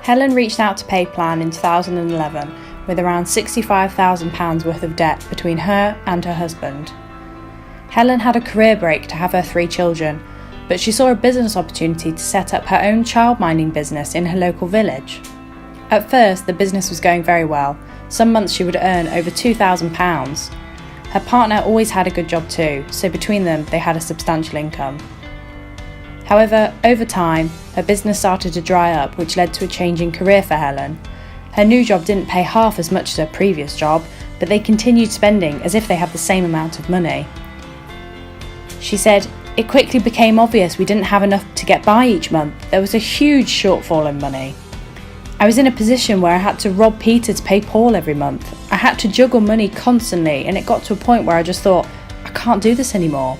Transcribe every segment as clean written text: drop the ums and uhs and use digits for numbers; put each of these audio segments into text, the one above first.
Helen reached out to PayPlan in 2011 with around £65,000 worth of debt between her and her husband. Helen had a career break to have her 3 children, but she saw a business opportunity to set up her own childminding business in her local village. At first, the business was going very well. Some months she would earn over £2,000. Her partner always had a good job too, so between them they had a substantial income. However, over time, her business started to dry up, which led to a change in career for Helen. Her new job didn't pay half as much as her previous job, but they continued spending as if they had the same amount of money. She said, "It quickly became obvious we didn't have enough to get by each month. There was a huge shortfall in money. I was in a position where I had to rob Peter to pay Paul every month. I had to juggle money constantly, and it got to a point where I just thought, I can't do this anymore."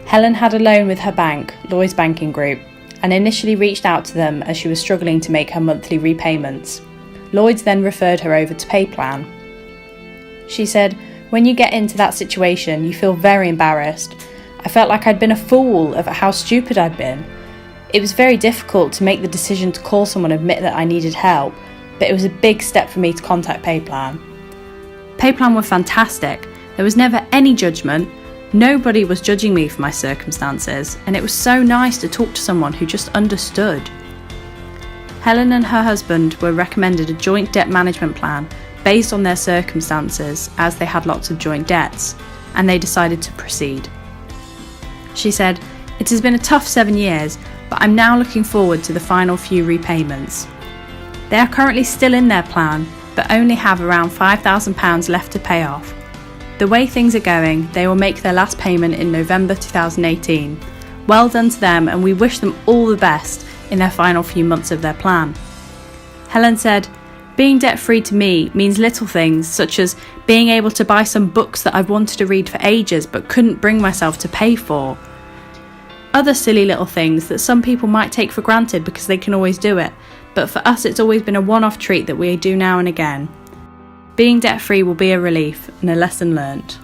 Helen had a loan with her bank, Lloyds Banking Group, and initially reached out to them as she was struggling to make her monthly repayments. Lloyds then referred her over to PayPlan. She said, "When you get into that situation, you feel very embarrassed. I felt like I'd been a fool of how stupid I'd been. It was very difficult to make the decision to call someone and admit that I needed help, but it was a big step for me to contact PayPlan. PayPlan were fantastic. There was never any judgment. Nobody was judging me for my circumstances, and it was so nice to talk to someone who just understood." Helen and her husband were recommended a joint debt management plan based on their circumstances, as they had lots of joint debts, and they decided to proceed. She said, "It has been a tough 7 years, but I'm now looking forward to the final few repayments. They are currently still in their plan, but only have around £5,000 left to pay off. The way things are going, they will make their last payment in November 2018. Well done to them, and we wish them all the best in their final few months of their plan." Helen said, "Being debt-free to me means little things, such as being able to buy some books that I've wanted to read for ages but couldn't bring myself to pay for. Other silly little things that some people might take for granted because they can always do it, but for us it's always been a one-off treat that we do now and again. Being debt-free will be a relief and a lesson learnt."